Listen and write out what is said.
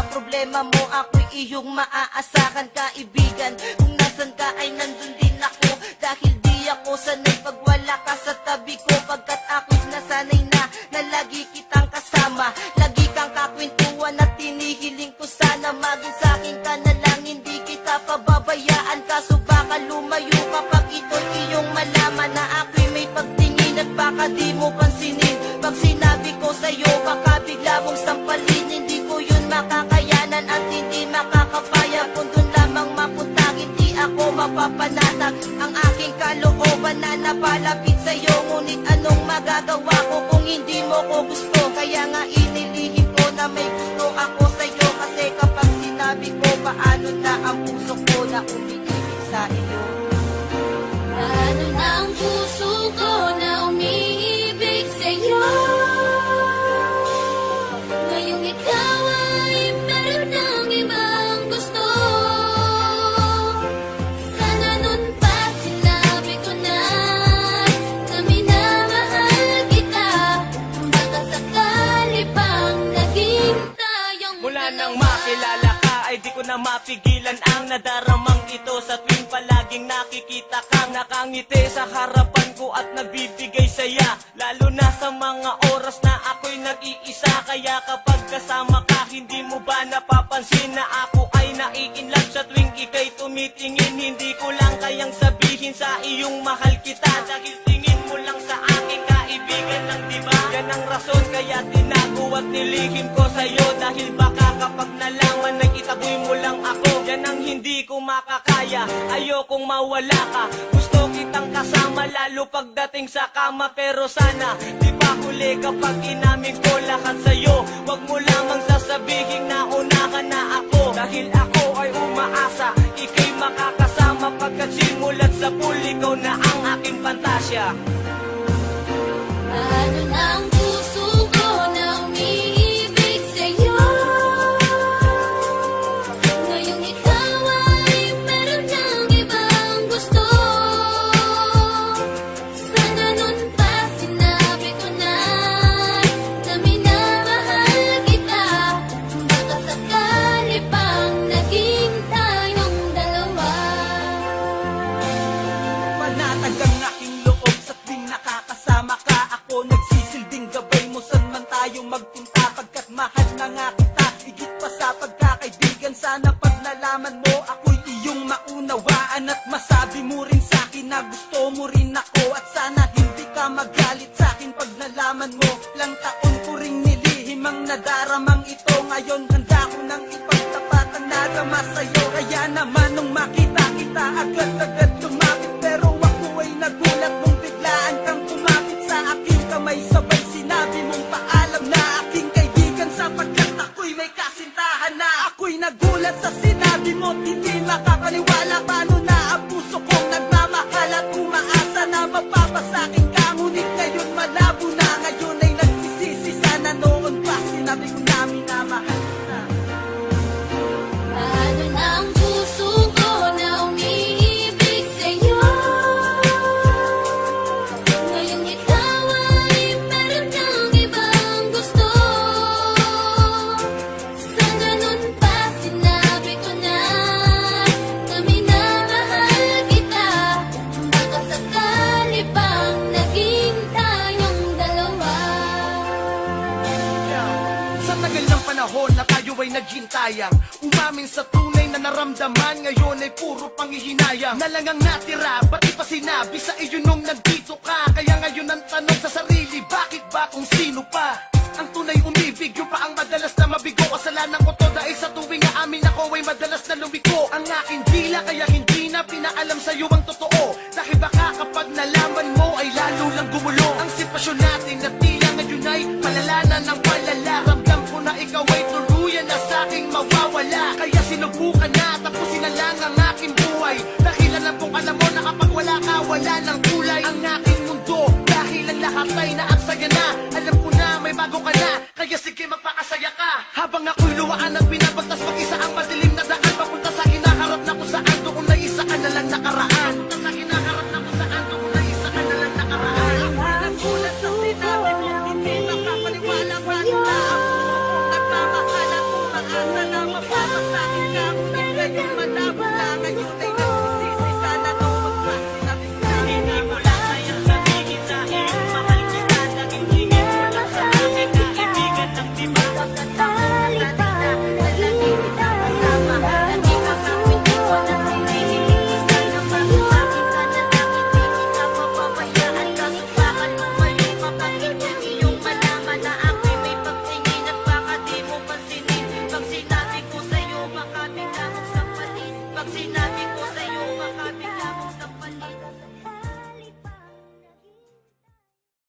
problema mo, ako'y iyong maaasahan. Kaibigan, kung nasan ka ay nandun din ako, dahil di ako sanay pag wala ka sa tabi ko, pagkat ako'y nasanay na lagi kitang kasama. Lagi kang kakwentuhan at tinihiling ko sana maging sa'kin ka na lang, hindi kita pababayaan. Kaso baka lumayo kapag ito'y iyong malaman na ako'y may pagtingin at baka di mo pansinin. Pag sinabi ko sa'yo, baka bigla mong sampalin. Hindi ko yun makakayanan at hindi makakapaya. Kung dun lamang mapunta, hindi ako mapapanatag ang aking kalooban na napalapit sa'yo. Ngunit anong magagawa ko kung hindi mo ko gusto? Kaya nga inilihim ko na may gusto ako sa'yo. Kasi kapag sinabi ko, paano na ang puso ko na umiibig sa iyo? Paano na ang puso ko na umiibig sa'yo? Ngayong ikaw ay meron ng ibang gusto. Sana nun pa sinabi ko na minamahal kita. Baka sakali pang naging tayong Mula nang makilala ka ay di ko na mapigilan ang nadaramang ito. Sa tuwing palaging nakikita kang nakangiti sa harapan ko at nagbibigay saya, lalo na sa mga oras na ako'y nag-iisa. Kaya kapag kasama ka, hindi mo ba napapansin na ako ay nai-inlove sa tuwing ika'y tumitingin? Hindi ko lang kayang sabihin sa iyong mahal kita, dahil tingin mo lang sa akin kaibigan lang, diba? Yan ang rason kaya tinago at nilihim ko sa'yo, dahil baka kapag nalaman na itaboy mo lang ako, yan ang hindi ko makakaya. Ayokong mawala ka, gusto kitang kasama lalo pagdating sa kama. Pero sana di pa huli kapag inamin ko lahat sa'yo. Wag mo lamang sasabihin na unahan na ako, dahil ako ay umaasa ika'y makakasama. Pagkat simulat sa pool, ikaw na ang aking pantasya. Paano na ang puso ko na umiibig sa'yo? Ngayong ikaw ay meron ng ibang gusto. Sana nun pa sinabi ko na minamahal kita. Baka sakali pang naging tayong dalawa. Panatag ang aking loob sa tuwing nakakasama ka. Ako nagsisilbing gabay mo saan man tayo magpunta, pagkat mahal na nga kita higit pa sa pagkakaibigan. Sana pag nalaman mo, ako'y iyong maunawaan at masabi mo rin sa'kin na gusto mo rin ako. At sana hindi ka magalit sa'kin pag nalaman mo, lang taon ko ring nilihim ang nadaramang ito. Ngayon handa ko nang ipagtapat ang nadama sa'yo. Kaya naman nung makita kita, agad-agad lumapit. Pero ako ay nagulat nung biglaan kang kumapit sa aking kamay. Sabay sinabi mong paalam na aking kaibigan, sapagkat ako'y may kasintahan na. Ako'y nagulat sa sinabi mo, hindi makapaniwala. Paano na ang puso kong nagmamahal at umaasa na mapapasakin ka? Ngunit ngayon malabo na, ngayon ay nagsisisi. Sana noon pa sinabi ko na minamahal kita. Paano na ang puso ko na umiibig sa'yo? Ngayong ikaw ay meron ng ibang gusto. Sana nun pa sinabi ko na minamahal kita. Baka sakali pang naging tayong dalawa. Sa tagal ng panahon na tayo ay naghintayang umamin sa tunay na naramdaman, ngayon ay puro panghihinayang na lang ang natira. Ba't di pa sinabi sa iyo nung nandito ka? Kaya ngayon ang tanong sa sarili, bakit ba kung sino pa ang tunay umibig? Yung pa ang madalas na mabigo. Kasalanan ko to dahil sa tuwing na amin ako ay madalas na lumiko ang aking dila. Kaya hindi na pinaalam sa'yo ang totoo, dahil baka kapag nalaman mo ay lalo lang gumulo ang sitwasyon natin. Na tila ngayon ay palala na ng palala. Ramdam ko na ikaw ay tuluyan na sa'king mawawala. Kaya sinubukan na tapusin na lang ang aking buhay, dahil alam kong alam mo na kapag wala ka, wala ng kulay ang aking mundo. Dahil ang lahat ay naaksaya na, alam ko na may bago ka na. Kaya sige magpakasaya ka, habang ako'y luwaan at pinabagtas mag-isa ang madilim na daan. Papunta sa hinaharap na kung saan, doon na isa ka na lang nakaraan. Papunta sa hinaharap na kung saan, doon na isa ka na lang nakaraan. Ako'y nagulat sa sinabi mo, hindi makapaniwala. Paano na ang puso kong nagmamahal at umaasa na Mapapak sa akin ka, ngunit ngayon malabo na. Ngayon ay nagsisisi, sana daw magkasinabi sa akin. Hindi mo lang kayang sabihin sa iyong mahal kita. Naging hingin mo lang sa akin, kaibigan ng diba? Pag sinabi